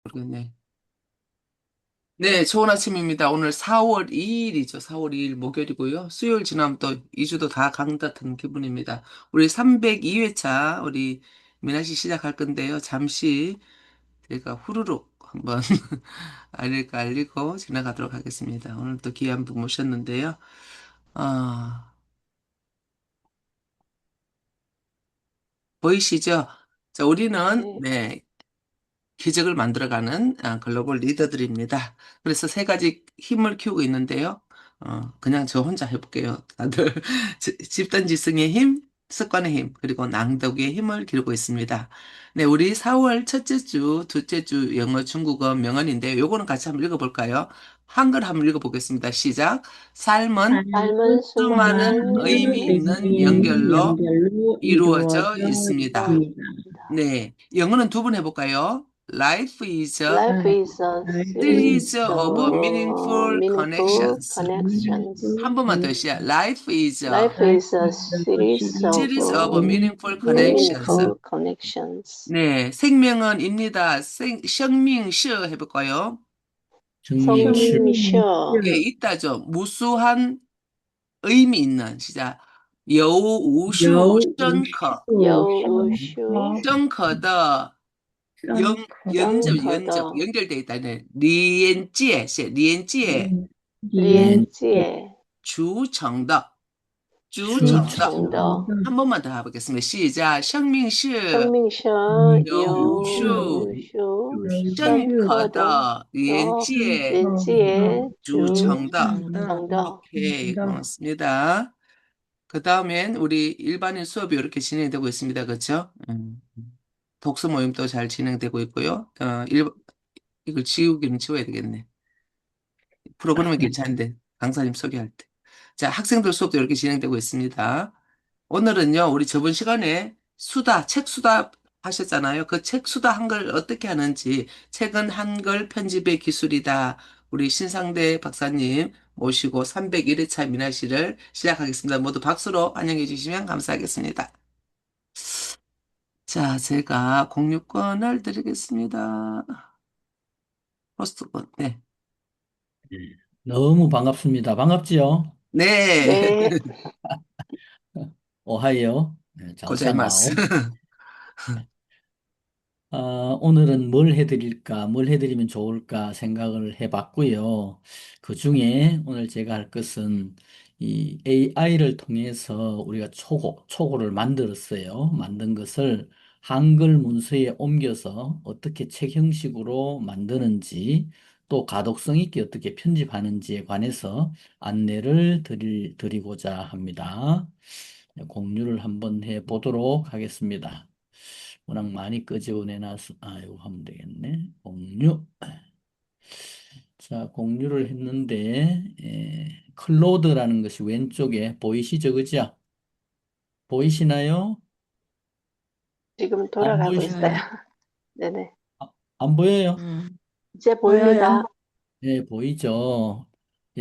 모르겠네. 네, 좋은 아침입니다. 오늘 4월 2일이죠. 4월 2일 목요일이고요. 수요일 지나면 또 2주도 다 강tat한 기분입니다. 우리 302회차 우리 미나 씨 시작할 건데요. 잠시 제가 후루룩 한번 알리고 지나가도록 하겠습니다. 오늘 또 귀한 분 모셨는데요. 아, 보이시죠? 자, 우리는 네. 네, 기적을 만들어가는 글로벌 리더들입니다. 그래서 세 가지 힘을 키우고 있는데요. 그냥 저 혼자 해볼게요. 다들 집단 지성의 힘, 습관의 힘, 그리고 낭독의 힘을 기르고 있습니다. 네, 우리 4월 첫째 주, 둘째 주 영어, 중국어 명언인데요. 요거는 같이 한번 읽어볼까요? 한글 한번 읽어보겠습니다. 시작. 삶은 삶은 수많은 수많은 의미 의미 있는 있는 연결로 연결로 이루어져 이루어져 있습니다. 있습니다. 네, 영어는 두 번 해볼까요? Life is a Life is a series series of of meaningful meaningful connections. connections. 한 번만 더 시작. Life is a Life is a series of series of meaningful connections. meaningful connections. 네, 생명은입니다. 생명시 해볼까요? 정명실, 성명셔, 예, 있다죠. 무수한 의미 있는 시작. 여우슈 션커 여우슈, 션커더 덩커더, 연결돼 있다네. 리엔지에 리엔지에, 주청더 주청더 주청더, 한 번만 더 해보겠습니다. 시작. 生命是 성명셔,有无数 여우슈, 션커더, 深刻的连더,接 렌지에, 주청더. 주청더. 오케이, 고맙습니다. 그 다음엔 우리 일반인 수업이 이렇게 진행되고 있습니다. 그렇죠? 독서 모임도 잘 진행되고 있고요. 이걸 지우기는 지워야 되겠네. 프로그램은 괜찮은데 강사님 소개할 때. 자, 학생들 수업도 이렇게 진행되고 있습니다. 오늘은요, 우리 저번 시간에 책 수다 하셨잖아요. 그 책 수다 한글 어떻게 하는지, 책은 한글 편집의 기술이다. 우리 신상대 박사님 모시고 301회차 미나시를 시작하겠습니다. 모두 박수로 환영해 주시면 감사하겠습니다. 자, 제가 공유권을 드리겠습니다. 호스트권, 네. 너무 반갑습니다. 반갑지요? 네, 네, 오하이오, 고자이마스. 자오상하오. 오늘은 뭘 해드릴까, 뭘 해드리면 좋을까 생각을 해봤고요. 그 중에 오늘 제가 할 것은 이 AI를 통해서 우리가 초고를 만들었어요. 만든 것을 한글 문서에 옮겨서 어떻게 책 형식으로 만드는지 또 가독성 있게 어떻게 편집하는지에 관해서 안내를 드리고자 합니다. 공유를 한번 해보도록 하겠습니다. 워낙 많이 끄집어 내놔서 이거 하면 되겠네. 공유. 자, 공유를 했는데 클로드라는 것이 왼쪽에 보이시죠? 그죠? 보이시나요? 지금 안 돌아가고 있어요. 보이시나요? 네네. 안 보여요? 이제 보입니다. 네, 보이죠?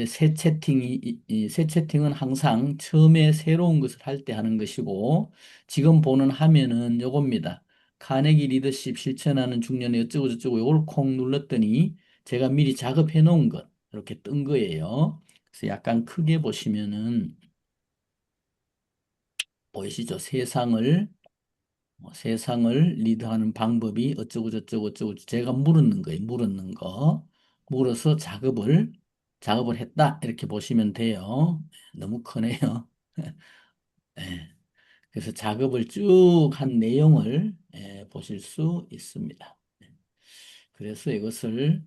새 채팅이, 새 채팅은 항상 처음에 새로운 것을 할 때 하는 것이고, 지금 보는 화면은 요겁니다. 카네기 리더십 실천하는 중년에 어쩌고저쩌고 요걸 콩 눌렀더니 제가 미리 작업해 놓은 것, 이렇게 뜬 거예요. 그래서 약간 크게 보시면은 보이시죠? 세상을 리드하는 방법이 어쩌고저쩌고 어쩌고 제가 물었는 거예요. 물었는 거. 물어서 작업을 했다. 이렇게 보시면 돼요. 너무 크네요. 예. 그래서 작업을 쭉 한 내용을 보실 수 있습니다. 그래서 이것을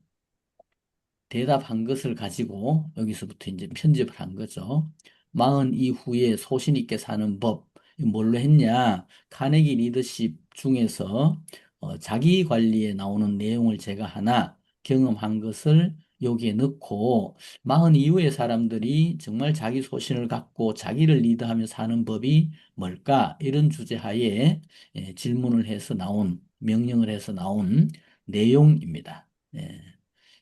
대답한 것을 가지고 여기서부터 이제 편집을 한 거죠. 마흔 이후에 소신 있게 사는 법. 이거 뭘로 했냐? 카네기 리더십 중에서 자기 관리에 나오는 내용을 제가 하나 경험한 것을 여기에 넣고 마흔 이후의 사람들이 정말 자기 소신을 갖고 자기를 리드하며 사는 법이 뭘까? 이런 주제하에 질문을 해서 나온 명령을 해서 나온 내용입니다. 예.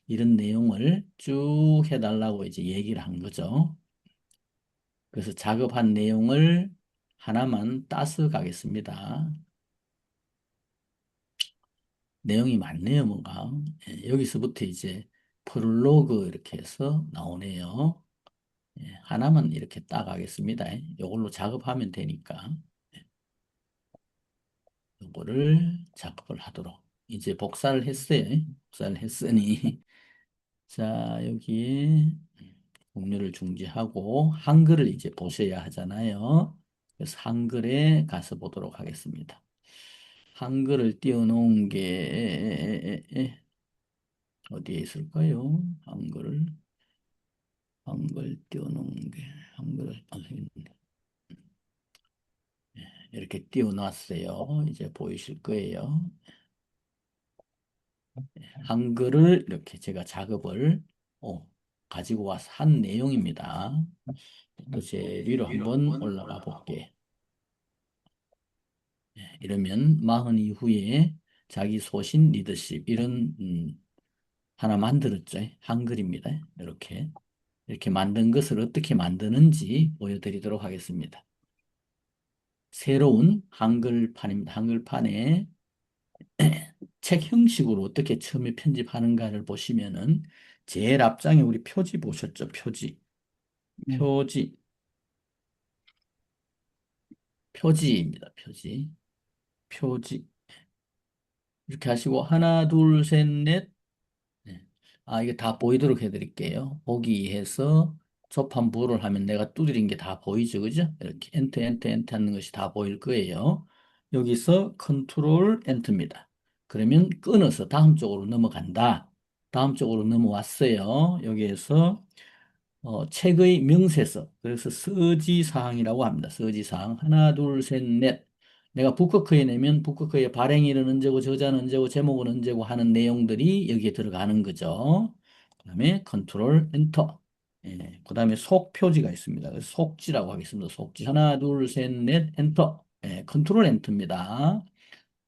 이런 내용을 쭉 해달라고 이제 얘기를 한 거죠. 그래서 작업한 내용을 하나만 따서 가겠습니다. 내용이 많네요, 뭐가. 예, 여기서부터 이제 프롤로그 이렇게 해서 나오네요. 예, 하나만 이렇게 딱 하겠습니다. 이걸로 작업하면 되니까. 이거를 작업을 하도록. 이제 복사를 했어요. 복사를 했으니. 자, 여기에 공유를 중지하고 한글을 이제 보셔야 하잖아요. 그래서 한글에 가서 보도록 하겠습니다. 한글을 띄워놓은 게 어디에 있을까요? 한글 띄워놓은 게 한글을 여기 있네. 이렇게 띄워놨어요. 이제 보이실 거예요. 한글을 이렇게 제가 작업을 가지고 와서 한 내용입니다. 또 제 위로 한번 올라가 볼게. 이러면 마흔 이후에 자기 소신 리더십 이런 하나 만들었죠. 한글입니다. 이렇게 만든 것을 어떻게 만드는지 보여드리도록 하겠습니다. 새로운 한글판입니다. 한글판에 책 형식으로 어떻게 처음에 편집하는가를 보시면은 제일 앞장에 우리 표지 보셨죠? 표지. 음. 표지. 표지입니다. 표지. 표지. 이렇게 하시고 하나, 둘, 셋, 넷. 네. 이게 다 보이도록 해드릴게요. 보기 해서 초판부를 하면 내가 두드린 게 다 보이죠, 그죠? 이렇게 엔터, 엔터, 엔터 하는 것이 다 보일 거예요. 여기서 컨트롤 엔터입니다. 그러면 끊어서 다음 쪽으로 넘어간다. 다음 쪽으로 넘어왔어요. 여기에서 책의 명세서, 그래서 서지사항이라고 합니다. 서지사항. 하나, 둘, 셋, 넷. 내가 북커크에 내면 북커크의 발행일은 언제고, 저자는 언제고, 제목은 언제고 하는 내용들이 여기에 들어가는 거죠. 그 다음에 컨트롤 엔터. 예, 그 다음에 속표지가 있습니다. 그래서 속지라고 하겠습니다. 속지. 하나, 둘, 셋, 넷, 엔터. 예, 컨트롤 엔터입니다.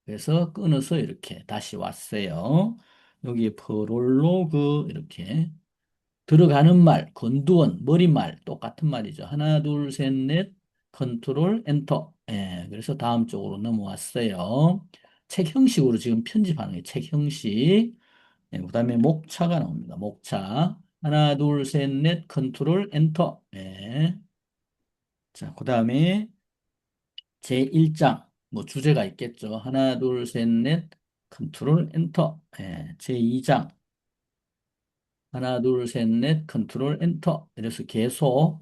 그래서 끊어서 이렇게 다시 왔어요. 여기 프롤로그 이렇게. 들어가는 말, 건두원, 머리말 똑같은 말이죠. 하나, 둘, 셋, 넷, 컨트롤, 엔터. 예, 그래서 다음 쪽으로 넘어왔어요. 책 형식으로 지금 편집하는 거예요. 책 형식. 예, 그다음에 목차가 나옵니다. 목차. 하나, 둘, 셋, 넷, 컨트롤, 엔터. 예. 자, 그다음에 제1장. 뭐 주제가 있겠죠. 하나, 둘, 셋, 넷, 컨트롤, 엔터. 예, 제2장. 하나, 둘, 셋, 넷, 컨트롤, 엔터. 이래서 계속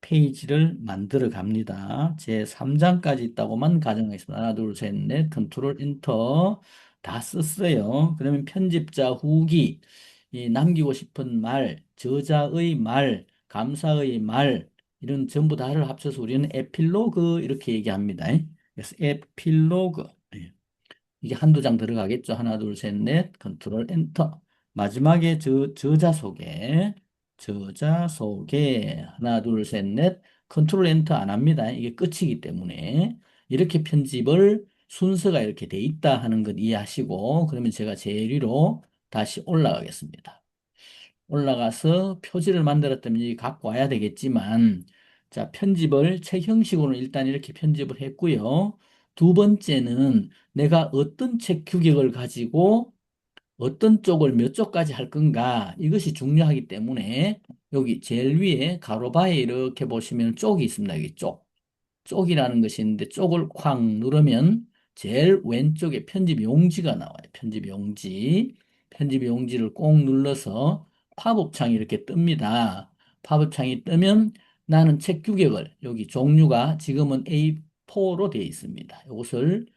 페이지를 만들어 갑니다. 제 3장까지 있다고만 가정하겠습니다. 하나, 둘, 셋, 넷, 컨트롤, 엔터. 다 썼어요. 그러면 편집자 후기, 이 남기고 싶은 말, 저자의 말, 감사의 말, 이런 전부 다를 합쳐서 우리는 에필로그 이렇게 얘기합니다. 그래서 에필로그. 예. 이게 한두 장 들어가겠죠. 하나, 둘, 셋, 넷, 컨트롤, 엔터. 마지막에 저자 소개, 하나, 둘, 셋, 넷, 컨트롤, 엔터 안 합니다. 이게 끝이기 때문에. 이렇게 편집을 순서가 이렇게 돼 있다 하는 것 이해하시고, 그러면 제가 제일 위로 다시 올라가겠습니다. 올라가서 표지를 만들었다면 여기 갖고 와야 되겠지만, 자, 편집을 책 형식으로 일단 이렇게 편집을 했고요. 두 번째는 내가 어떤 책 규격을 가지고 어떤 쪽을 몇 쪽까지 할 건가, 이것이 중요하기 때문에 여기 제일 위에 가로바에 이렇게 보시면 쪽이 있습니다. 여기 쪽. 쪽이라는 것이 있는데 쪽을 쾅 누르면 제일 왼쪽에 편집 용지가 나와요. 편집 용지. 편집 용지를 꼭 눌러서 팝업 창이 이렇게 뜹니다. 팝업 창이 뜨면 나는 책 규격을, 여기 종류가 지금은 A4로 되어 있습니다. 이것을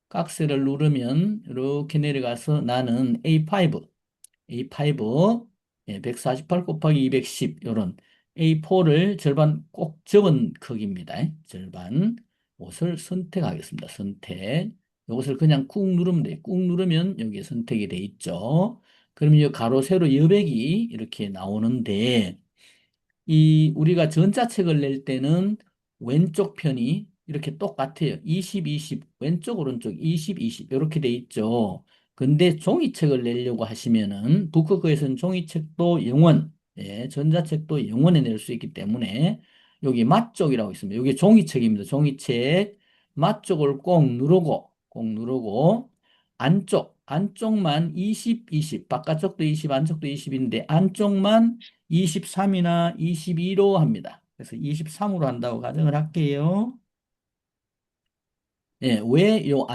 깍스를 누르면 이렇게 내려가서 나는 A5 148 곱하기 210 이런 A4를 절반 꼭 접은 크기입니다. 절반. 이것을 선택하겠습니다. 선택. 이것을 그냥 꾹 누르면 돼요. 꾹 누르면 여기에 선택이 돼 있죠. 그러면 이 가로 세로 여백이 이렇게 나오는데, 이 우리가 전자책을 낼 때는 왼쪽 편이 이렇게 똑같아요. 20, 20, 왼쪽, 오른쪽 20, 20 이렇게 돼 있죠. 근데 종이책을 내려고 하시면은 북크크에서는 종이책도 영원, 예, 전자책도 영원에 낼 수 있기 때문에 여기 맛쪽이라고 있습니다. 여기 종이책입니다. 종이책 맛쪽을 꼭 누르고 안쪽만 20, 20, 바깥쪽도 20, 안쪽도 20인데 안쪽만 23이나 22로 합니다. 그래서 23으로 한다고 가정을 할게요. 예, 왜 요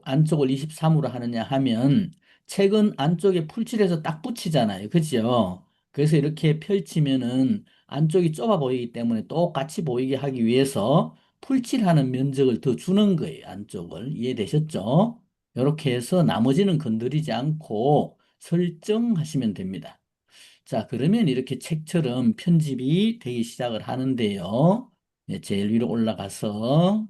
안쪽을 23으로 하느냐 하면 책은 안쪽에 풀칠해서 딱 붙이잖아요. 그죠? 그래서 이렇게 펼치면은 안쪽이 좁아 보이기 때문에 똑같이 보이게 하기 위해서 풀칠하는 면적을 더 주는 거예요. 안쪽을. 이해되셨죠? 이렇게 해서 나머지는 건드리지 않고 설정하시면 됩니다. 자, 그러면 이렇게 책처럼 편집이 되기 시작을 하는데요. 예, 제일 위로 올라가서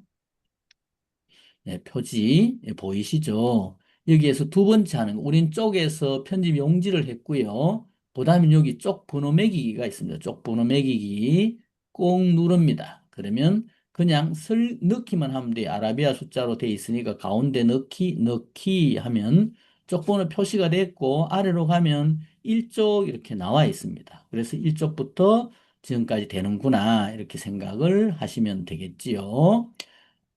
네, 표지 보이시죠? 여기에서 두 번째 하는 거, 우린 쪽에서 편집 용지를 했고요. 그 다음에 여기 쪽 번호 매기기가 있습니다. 쪽 번호 매기기 꼭 누릅니다. 그러면 그냥 넣기만 하면 돼요. 아라비아 숫자로 돼 있으니까 가운데 넣기 하면 쪽 번호 표시가 됐고 아래로 가면 1쪽 이렇게 나와 있습니다. 그래서 1쪽부터 지금까지 되는구나 이렇게 생각을 하시면 되겠지요.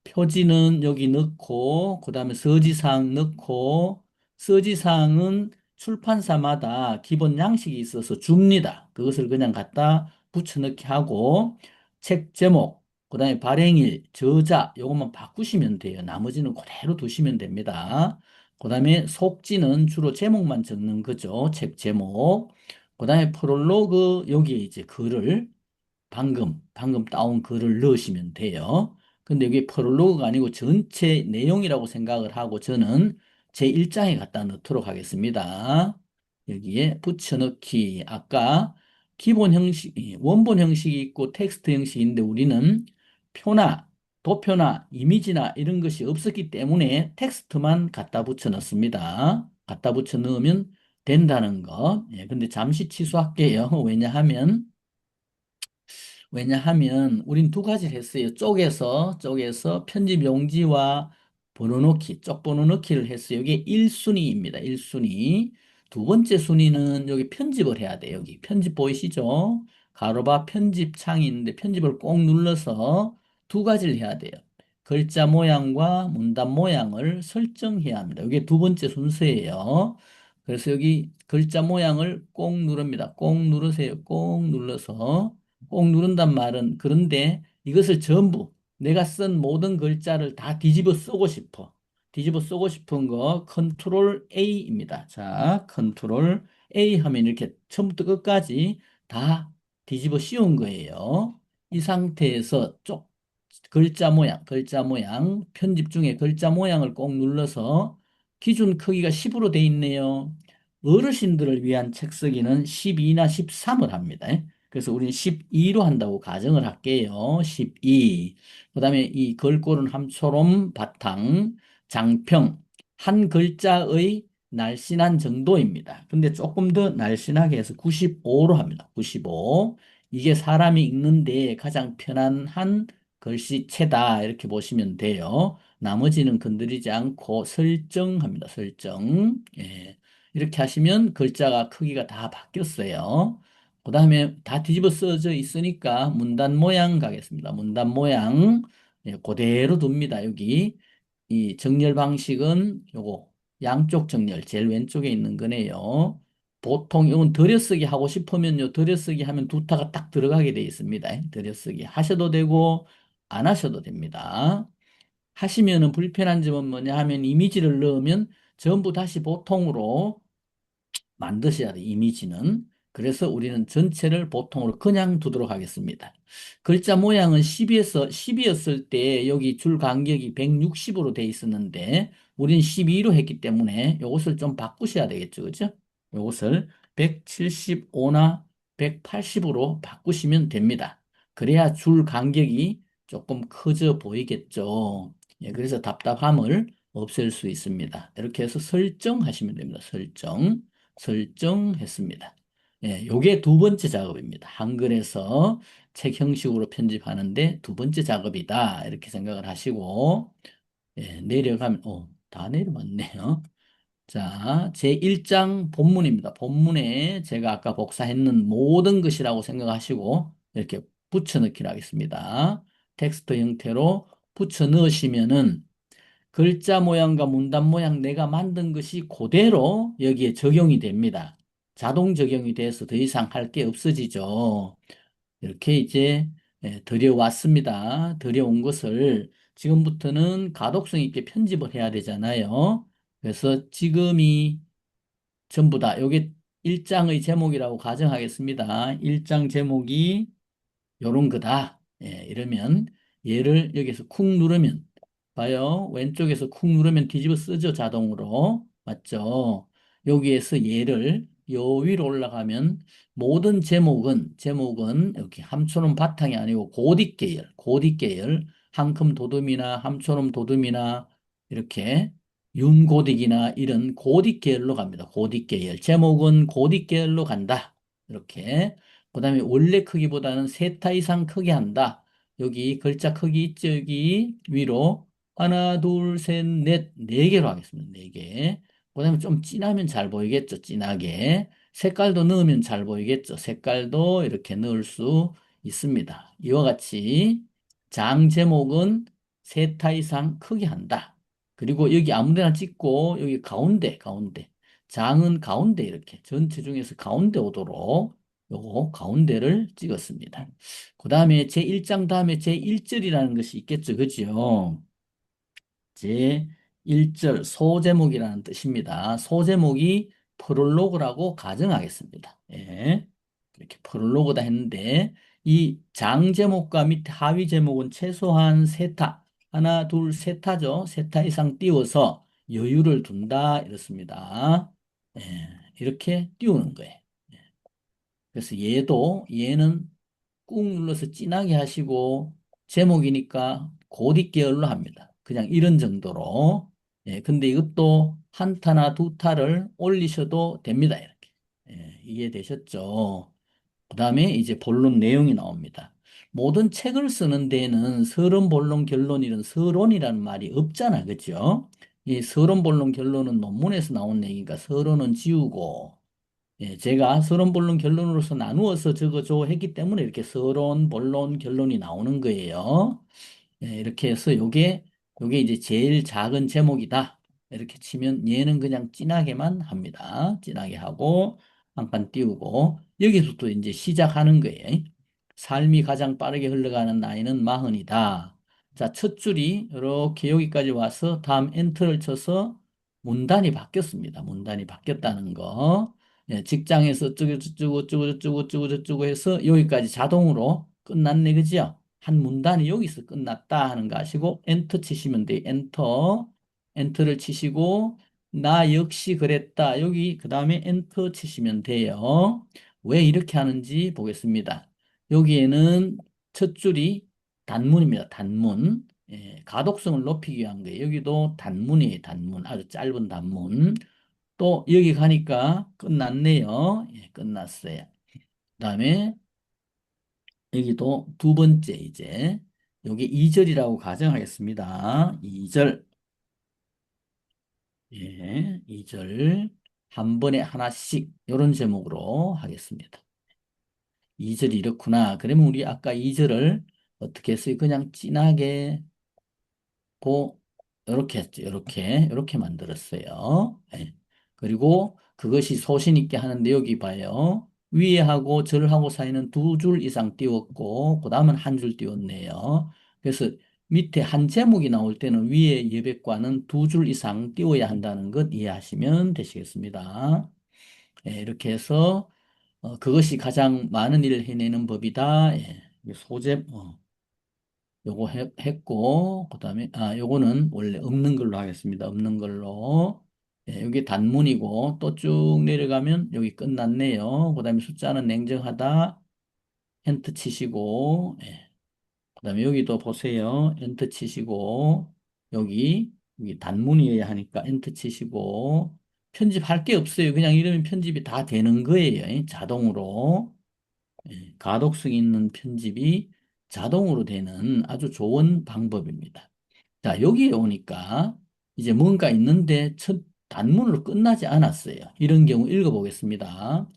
표지는 여기 넣고 그다음에 서지사항 넣고 서지사항은 출판사마다 기본 양식이 있어서 줍니다. 그것을 그냥 갖다 붙여넣기 하고 책 제목 그다음에 발행일 저자 요것만 바꾸시면 돼요. 나머지는 그대로 두시면 됩니다. 그다음에 속지는 주로 제목만 적는 거죠. 책 제목. 그다음에 프롤로그 여기에 이제 글을 방금 따온 글을 넣으시면 돼요. 근데 이게 프롤로그가 아니고 전체 내용이라고 생각을 하고 저는 제 1장에 갖다 넣도록 하겠습니다. 여기에 붙여넣기. 아까 기본 형식, 원본 형식이 있고 텍스트 형식인데 우리는 표나 도표나 이미지나 이런 것이 없었기 때문에 텍스트만 갖다 붙여 넣습니다. 갖다 붙여 넣으면 된다는 거. 예, 근데 잠시 취소할게요. 왜냐하면 우린 두 가지를 했어요. 쪼개서 편집 용지와 번호넣기, 쪽 번호넣기를 했어요. 이게 1순위입니다. 1순위. 두 번째 순위는 여기 편집을 해야 돼요. 여기 편집 보이시죠? 가로바 편집 창이 있는데 편집을 꼭 눌러서 두 가지를 해야 돼요. 글자 모양과 문단 모양을 설정해야 합니다. 이게 두 번째 순서예요. 그래서 여기 글자 모양을 꼭 누릅니다. 꼭 누르세요. 꼭 눌러서 꼭 누른단 말은 그런데 이것을 전부 내가 쓴 모든 글자를 다 뒤집어 쓰고 싶어. 뒤집어 쓰고 싶은 거 컨트롤 A입니다. 자, 컨트롤 A 하면 이렇게 처음부터 끝까지 다 뒤집어 씌운 거예요. 이 상태에서 글자 모양, 편집 중에 글자 모양을 꼭 눌러서 기준 크기가 10으로 돼 있네요. 어르신들을 위한 책 쓰기는 12나 13을 합니다. 그래서 우리는 12로 한다고 가정을 할게요. 12. 그 다음에 이 걸고른 함초롬 바탕, 장평, 한 글자의 날씬한 정도입니다. 근데 조금 더 날씬하게 해서 95로 합니다. 95. 이게 사람이 읽는데 가장 편안한 글씨체다. 이렇게 보시면 돼요. 나머지는 건드리지 않고 설정합니다. 설정. 예. 이렇게 하시면 글자가 크기가 다 바뀌었어요. 그 다음에 다 뒤집어 써져 있으니까 문단 모양 가겠습니다. 문단 모양 예, 그대로 둡니다. 여기 이 정렬 방식은 요거 양쪽 정렬 제일 왼쪽에 있는 거네요. 보통 이건 들여쓰기 하고 싶으면요. 들여쓰기 하면 두타가 딱 들어가게 돼 있습니다. 들여쓰기 하셔도 되고 안 하셔도 됩니다. 하시면은 불편한 점은 뭐냐 하면 이미지를 넣으면 전부 다시 보통으로 만드셔야 돼, 이미지는. 그래서 우리는 전체를 보통으로 그냥 두도록 하겠습니다. 글자 모양은 10이었을 때 여기 줄 간격이 160으로 돼 있었는데 우리는 12로 했기 때문에 이것을 좀 바꾸셔야 되겠죠. 그죠? 이것을 175나 180으로 바꾸시면 됩니다. 그래야 줄 간격이 조금 커져 보이겠죠. 예, 그래서 답답함을 없앨 수 있습니다. 이렇게 해서 설정하시면 됩니다. 설정했습니다. 예, 요게 두 번째 작업입니다. 한글에서 책 형식으로 편집하는데 두 번째 작업이다. 이렇게 생각을 하시고, 예, 내려가면, 다 내려왔네요. 자, 제1장 본문입니다. 본문에 제가 아까 복사했는 모든 것이라고 생각하시고, 이렇게 붙여 넣기를 하겠습니다. 텍스트 형태로 붙여 넣으시면은 글자 모양과 문단 모양 내가 만든 것이 그대로 여기에 적용이 됩니다. 자동 적용이 돼서 더 이상 할 게 없어지죠. 이렇게 이제 들여왔습니다. 들여온 것을 지금부터는 가독성 있게 편집을 해야 되잖아요. 그래서 지금이 전부 다 요게 1장의 제목이라고 가정하겠습니다. 1장 제목이 요런 거다. 이러면 얘를 여기서 쿡 누르면 봐요. 왼쪽에서 쿡 누르면 뒤집어 쓰죠. 자동으로. 맞죠? 여기에서 얘를 요 위로 올라가면 모든 제목은 이렇게 함초롬 바탕이 아니고 고딕계열, 한큼 도둠이나 함초롬 도둠이나 이렇게 윤고딕이나 이런 고딕계열로 갑니다. 고딕계열. 제목은 고딕계열로 간다. 이렇게. 그 다음에 원래 크기보다는 세타 이상 크게 한다. 여기 글자 크기 있죠? 여기 위로 하나, 둘, 셋, 넷, 네 개로 하겠습니다. 네 개. 그 다음에 좀 진하면 잘 보이겠죠? 진하게. 색깔도 넣으면 잘 보이겠죠? 색깔도 이렇게 넣을 수 있습니다. 이와 같이 장 제목은 세타 이상 크게 한다. 그리고 여기 아무데나 찍고 여기 가운데. 장은 가운데 이렇게 전체 중에서 가운데 오도록 요거 가운데를 찍었습니다. 그 다음에 제1장 다음에 제1절이라는 것이 있겠죠. 그죠? 제1절 소제목이라는 뜻입니다. 소제목이 프롤로그라고 가정하겠습니다. 예. 이렇게 프롤로그다 했는데 이 장 제목과 밑에 하위 제목은 최소한 세타, 하나, 둘, 세타죠. 세타 이상 띄워서 여유를 둔다 이렇습니다. 예. 이렇게 띄우는 거예요. 그래서 얘는 꾹 눌러서 진하게 하시고 제목이니까 고딕 계열로 합니다. 그냥 이런 정도로. 근데 이것도 한 타나 두 타를 올리셔도 됩니다. 이렇게. 이해되셨죠? 그 다음에 이제 본론 내용이 나옵니다. 모든 책을 쓰는 데에는 서론, 본론, 결론 이런 서론이라는 말이 없잖아. 그죠? 이 서론, 본론, 결론은 논문에서 나온 얘기니까 서론은 지우고 제가 서론, 본론, 결론으로서 나누어서 적어줘 했기 때문에 이렇게 서론, 본론, 결론이 나오는 거예요. 이렇게 해서 요게 이제 제일 작은 제목이다. 이렇게 치면 얘는 그냥 진하게만 합니다. 진하게 하고 한 칸 띄우고 여기서부터 이제 시작하는 거예요. 삶이 가장 빠르게 흘러가는 나이는 마흔이다. 자, 첫 줄이 이렇게 여기까지 와서 다음 엔터를 쳐서 문단이 바뀌었습니다. 문단이 바뀌었다는 거. 직장에서 어쩌고 저쩌고 해서 여기까지 자동으로 끝났네. 그죠? 한 문단이 여기서 끝났다 하는 거 아시고 엔터 치시면 돼요. 엔터를 치시고 나 역시 그랬다. 여기 그 다음에 엔터 치시면 돼요. 왜 이렇게 하는지 보겠습니다. 여기에는 첫 줄이 단문입니다. 단문. 가독성을 높이기 위한 거예요. 여기도 단문이에요. 단문. 아주 짧은 단문. 또 여기 가니까 끝났네요. 끝났어요. 그 다음에 여기도 두 번째 이제 여기 2절이라고 가정하겠습니다. 2절. 2절 한 번에 하나씩 이런 제목으로 하겠습니다. 2절이 이렇구나. 그러면 우리 아까 2절을 어떻게 했어요? 그냥 진하게 이렇게 했죠. 이렇게 만들었어요. 그리고 그것이 소신 있게 하는데 여기 봐요. 위에하고 절하고 사이는 두 줄 이상 띄웠고 그 다음은 한 줄 띄웠네요. 그래서 밑에 한 제목이 나올 때는 위에 여백과는 두 줄 이상 띄워야 한다는 것 이해하시면 되시겠습니다. 이렇게 해서 그것이 가장 많은 일을 해내는 법이다. 소재 요거 했고 그다음에 요거는 원래 없는 걸로 하겠습니다. 없는 걸로. 여기 단문이고 또 쭉 내려가면 여기 끝났네요. 그다음에 숫자는 냉정하다. 엔터 치시고 그다음에 여기도 보세요. 엔터 치시고 여기 단문이어야 하니까 엔터 치시고 편집할 게 없어요. 그냥 이러면 편집이 다 되는 거예요. 자동으로. 가독성 있는 편집이 자동으로 되는 아주 좋은 방법입니다. 자, 여기에 오니까 이제 뭔가 있는데 첫 단문으로 끝나지 않았어요. 이런 경우 읽어보겠습니다.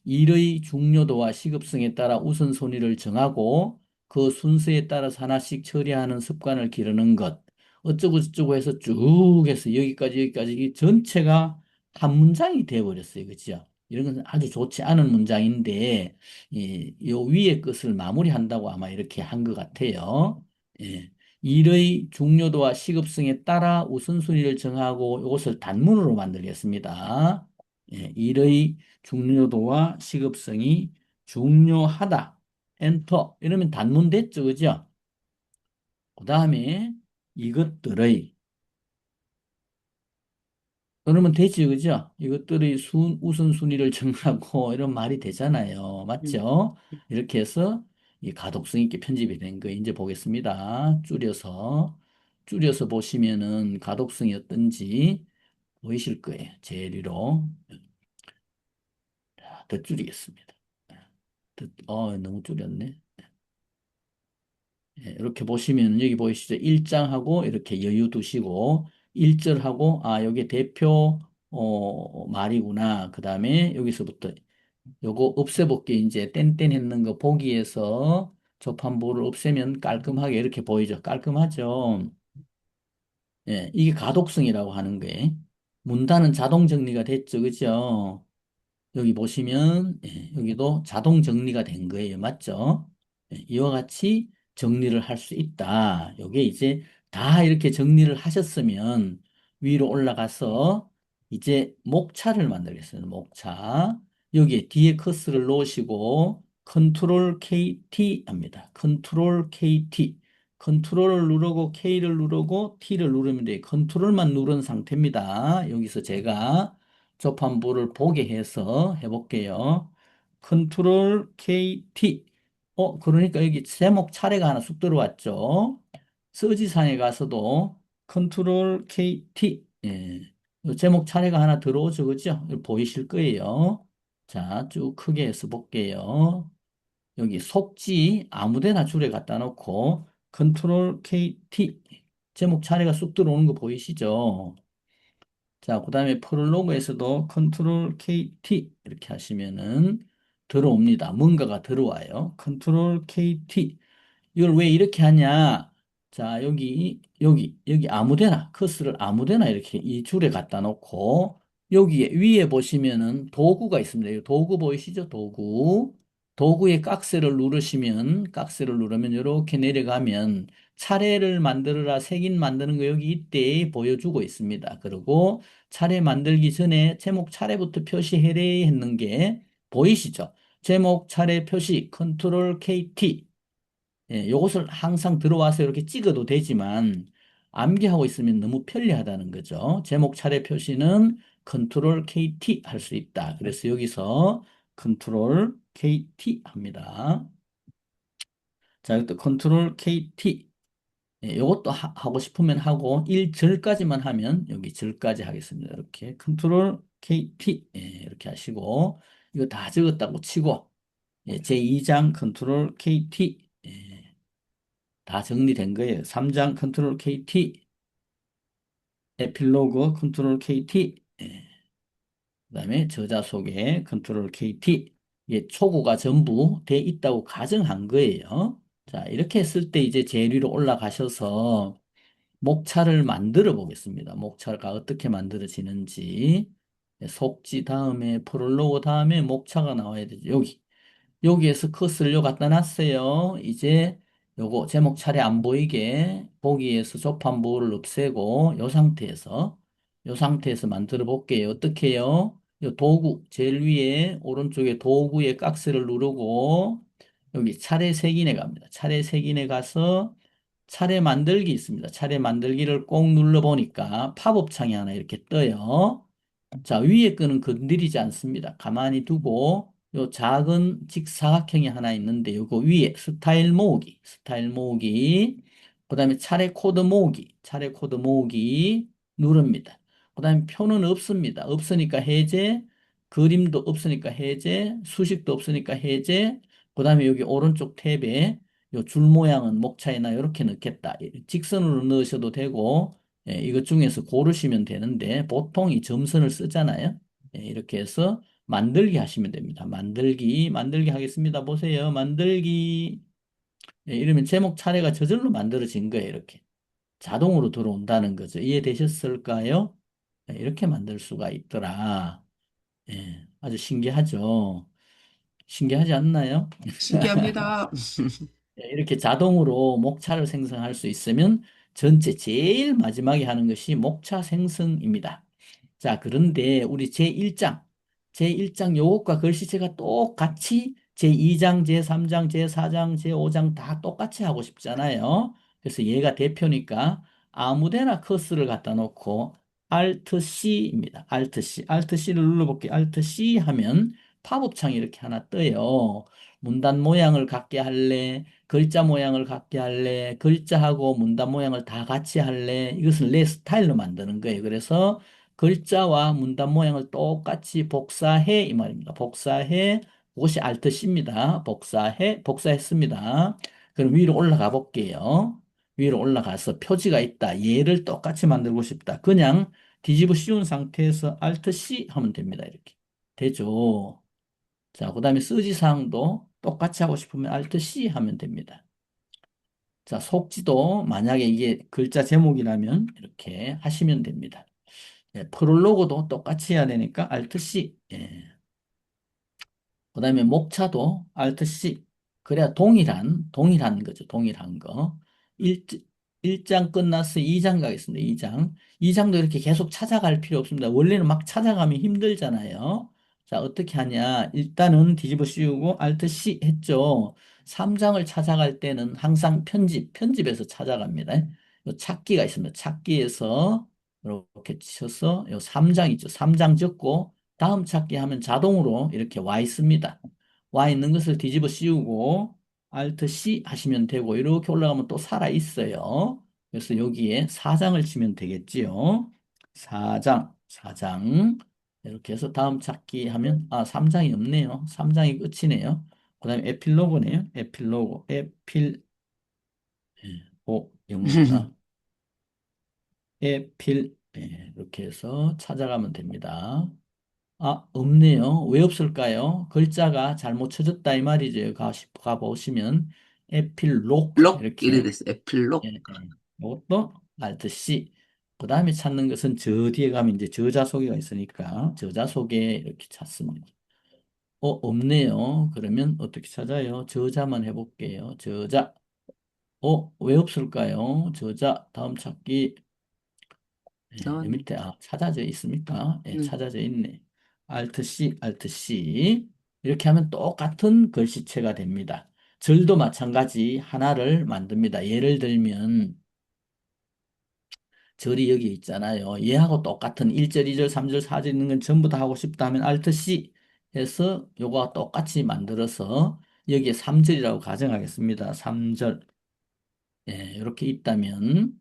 일의 중요도와 시급성에 따라 우선순위를 정하고 그 순서에 따라서 하나씩 처리하는 습관을 기르는 것. 어쩌고 저쩌고 해서 쭉 해서 여기까지 이 전체가 한 문장이 되어버렸어요. 그죠? 이런 것은 아주 좋지 않은 문장인데, 요 위에 것을 마무리한다고 아마 이렇게 한 것 같아요. 예. 일의 중요도와 시급성에 따라 우선순위를 정하고 이것을 단문으로 만들겠습니다. 예. 일의 중요도와 시급성이 중요하다. 엔터. 이러면 단문 됐죠. 그죠? 그 다음에 이것들의 그러면 되지, 그죠? 이것들의 우선순위를 정하고 이런 말이 되잖아요. 음, 맞죠? 이렇게 해서 이 가독성 있게 편집이 된 거 이제 보겠습니다. 줄여서 보시면은 가독성이 어떤지 보이실 거예요. 제일 위로. 자, 더 줄이겠습니다. 너무 줄였네. 예, 이렇게 보시면 여기 보이시죠? 1장하고 이렇게 여유 두시고 1절하고 여기 대표 말이구나. 그 다음에 여기서부터 요거 없애볼게. 이제 땡땡 했는 거 보기에서 접한부를 없애면 깔끔하게 이렇게 보이죠. 깔끔하죠. 예, 이게 가독성이라고 하는 거예요. 문단은 자동 정리가 됐죠. 그죠? 여기 보시면 여기도 자동 정리가 된 거예요. 맞죠? 이와 같이 정리를 할 수 있다. 요게 이제 다 이렇게 정리를 하셨으면 위로 올라가서 이제 목차를 만들겠습니다. 목차. 여기에 뒤에 커서를 놓으시고 컨트롤 KT 합니다. 컨트롤 KT. 컨트롤을 누르고 K를 누르고 T를 누르면 돼요. 컨트롤만 누른 상태입니다. 여기서 제가 접한부를 보게 해서 해볼게요. 컨트롤 KT. 그러니까 여기 제목 차례가 하나 쑥 들어왔죠. 서지상에 가서도 컨트롤 KT. 예. 요 제목 차례가 하나 들어오죠. 그죠? 여기 보이실 거예요. 자, 쭉 크게 해서 볼게요. 여기 속지 아무데나 줄에 갖다 놓고 컨트롤 KT. 제목 차례가 쑥 들어오는 거 보이시죠? 자, 그 다음에 프롤로그에서도 컨트롤 KT 이렇게 하시면은 들어옵니다. 뭔가가 들어와요. 컨트롤 KT. 이걸 왜 이렇게 하냐? 자, 여기 아무데나, 커서를 아무데나 이렇게 이 줄에 갖다 놓고, 여기에 위에 보시면은 도구가 있습니다. 이 도구 보이시죠? 도구. 도구에 깍스를 누르면 이렇게 내려가면 차례를 만들어라, 색인 만드는 거 여기 이때 보여주고 있습니다. 그리고 차례 만들기 전에 제목 차례부터 표시해래 했는 게 보이시죠? 제목 차례 표시 컨트롤 KT. 예, 요것을 항상 들어와서 이렇게 찍어도 되지만 암기하고 있으면 너무 편리하다는 거죠. 제목 차례 표시는 컨트롤 KT 할 수 있다. 그래서 여기서 컨트롤 KT 합니다. 자, 이것도 컨트롤 KT. 예, 이것도 하고 싶으면 하고 1절까지만 하면 여기 절까지 하겠습니다. 이렇게 컨트롤 KT 이렇게 하시고 이거 다 적었다고 치고 제2장 컨트롤 KT 다 정리된 거예요. 3장 컨트롤 KT 에필로그 컨트롤 KT 그다음에 저자 소개 컨트롤 KT 초고가 전부 돼 있다고 가정한 거예요. 자, 이렇게 했을 때 이제 제일 위로 올라가셔서 목차를 만들어 보겠습니다. 목차가 어떻게 만들어지는지. 속지 다음에 프롤로그 다음에 목차가 나와야 되죠. 여기에서 커서를 요 갖다 놨어요. 이제 요거 제목 차례 안 보이게 보기에서 접한부를 없애고 요 상태에서 만들어 볼게요. 어떻게 해요? 요 도구 제일 위에 오른쪽에 도구에 깍스를 누르고 여기 차례 색인에 갑니다. 차례 색인에 가서 차례 만들기 있습니다. 차례 만들기를 꼭 눌러 보니까 팝업 창이 하나 이렇게 떠요. 자, 위에 거는 건드리지 않습니다. 가만히 두고 요 작은 직사각형이 하나 있는데 요거 위에 스타일 모으기, 그다음에 차례 코드 모으기 누릅니다. 그다음에 표는 없습니다. 없으니까 해제, 그림도 없으니까 해제, 수식도 없으니까 해제. 그다음에 여기 오른쪽 탭에 요 줄 모양은 목차에나 이렇게 넣겠다. 직선으로 넣으셔도 되고 이것 중에서 고르시면 되는데 보통 이 점선을 쓰잖아요. 이렇게 해서 만들기 하시면 됩니다. 만들기 하겠습니다. 보세요. 만들기. 이러면 제목 차례가 저절로 만들어진 거예요. 이렇게. 자동으로 들어온다는 거죠. 이해되셨을까요? 네, 이렇게 만들 수가 있더라. 예, 아주 신기하죠. 신기하지 않나요? 신기합니다. 예, 이렇게 자동으로 목차를 생성할 수 있으면 전체 제일 마지막에 하는 것이 목차 생성입니다. 자, 그런데 우리 제1장 요것과 글씨체가 똑같이 제2장, 제3장, 제4장, 제5장 다 똑같이 하고 싶잖아요. 그래서 얘가 대표니까 아무 데나 커서를 갖다 놓고 Alt C입니다. Alt C. Alt C를 눌러볼게요. Alt C 하면 팝업창이 이렇게 하나 떠요. 문단 모양을 갖게 할래? 글자 모양을 갖게 할래? 글자하고 문단 모양을 다 같이 할래? 이것을 내 스타일로 만드는 거예요. 그래서 글자와 문단 모양을 똑같이 복사해 이 말입니다. 복사해. 그것이 Alt C입니다. 복사했습니다. 그럼 위로 올라가 볼게요. 위로 올라가서 표지가 있다. 얘를 똑같이 만들고 싶다. 그냥 뒤집어 씌운 상태에서 Alt C 하면 됩니다. 이렇게. 되죠. 자, 그 다음에 쓰지사항도 똑같이 하고 싶으면 Alt C 하면 됩니다. 자, 속지도 만약에 이게 글자 제목이라면 이렇게 하시면 됩니다. 예, 프롤로그도 똑같이 해야 되니까 Alt C. 예. 그다음에 목차도 Alt C. 그래야 동일한 거죠. 동일한 거. 1, 일장 끝나서 2장 가겠습니다. 2장. 2장도 이렇게 계속 찾아갈 필요 없습니다. 원래는 막 찾아가면 힘들잖아요. 자, 어떻게 하냐. 일단은 뒤집어 씌우고 Alt C 했죠. 3장을 찾아갈 때는 항상 편집에서 찾아갑니다. 요 찾기가 있습니다. 찾기에서 이렇게 쳐서 요 3장 있죠. 3장 적고 다음 찾기 하면 자동으로 이렇게 와 있습니다. 와 있는 것을 뒤집어 씌우고 Alt C 하시면 되고 이렇게 올라가면 또 살아 있어요. 그래서 여기에 4장을 치면 되겠지요. 4장 이렇게 해서 다음 찾기 하면 3장이 없네요. 3장이 끝이네요. 그다음에 에필로그네요. 영어 없다. 이렇게 해서 찾아가면 됩니다. 없네요. 왜 없을까요? 글자가 잘못 쳐졌다 이 말이죠. 가보시면 에필록 록 이래 이렇게 됐어. 에필록. 이것도 Alt C. 그 다음에 찾는 것은 저 뒤에 가면 이제 저자 소개가 있으니까 저자 소개 이렇게 찾습니다. 없네요. 그러면 어떻게 찾아요? 저자만 해볼게요. 저자. 왜 없을까요? 저자 다음 찾기 나왔네. 밑에 찾아져 있습니까? 음. 찾아져 있네. Alt C, Alt C. 이렇게 하면 똑같은 글씨체가 됩니다. 절도 마찬가지 하나를 만듭니다. 예를 들면 절이 여기 있잖아요. 얘하고 똑같은 1절, 2절, 3절, 4절 있는 건 전부 다 하고 싶다 하면 Alt C 해서 요거와 똑같이 만들어서 여기에 3절이라고 가정하겠습니다. 3절. 이렇게 있다면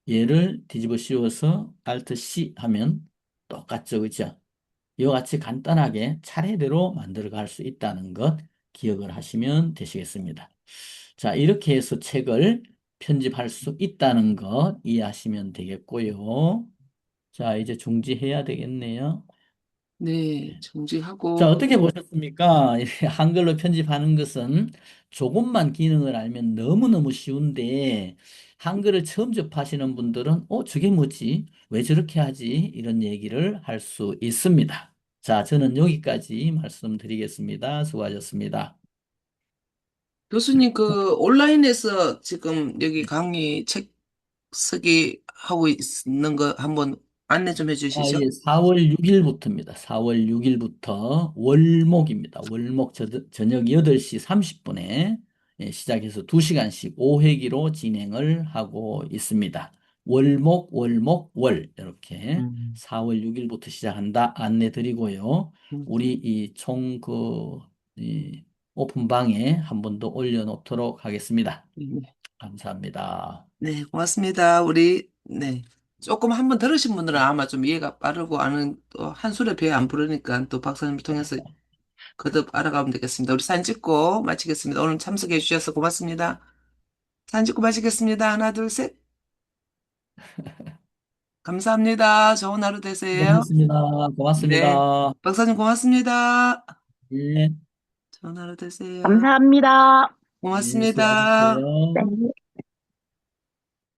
얘를 뒤집어 씌워서 Alt C 하면 똑같죠. 그죠? 이와 같이 간단하게 차례대로 만들어 갈 수 있다는 것 기억을 하시면 되시겠습니다. 자, 이렇게 해서 책을 편집할 수 있다는 것 이해하시면 되겠고요. 자, 이제 중지해야 되겠네요. 네, 자, 정지하고. 어떻게 보셨습니까? 이렇게 한글로 편집하는 것은 조금만 기능을 알면 너무너무 쉬운데, 한글을 처음 접하시는 분들은, 저게 뭐지? 왜 저렇게 하지? 이런 얘기를 할 수 있습니다. 자, 저는 여기까지 말씀드리겠습니다. 수고하셨습니다. 교수님, 그 온라인에서 지금 여기 강의 책 쓰기 하고 있는 거 한번 안내 좀 해주시죠. 예, 4월 6일부터입니다. 4월 6일부터 월목입니다. 월목 저녁 8시 30분에 시작해서 2시간씩 5회기로 진행을 하고 있습니다. 월 이렇게 음. 4월 6일부터 시작한다 안내 드리고요. 음. 우리 이 총 이 오픈방에 한 번 더 올려놓도록 하겠습니다. 네, 감사합니다. 네, 고맙습니다. 우리, 네. 조금 한번 들으신 분들은 아마 좀 이해가 빠르고 아는 또 한술에 배 안 부르니까 또 박사님을 통해서 거듭 알아가면 되겠습니다. 우리 사진 찍고 마치겠습니다. 오늘 참석해 주셔서 고맙습니다. 사진 찍고 마치겠습니다. 하나, 둘, 셋. 감사합니다. 좋은 하루 되세요. 수고하셨습니다. 네. 고맙습니다. 박사님 고맙습니다. 네. 좋은 하루 되세요. 감사합니다. 네, 고맙습니다. 수고하셨어요. 네.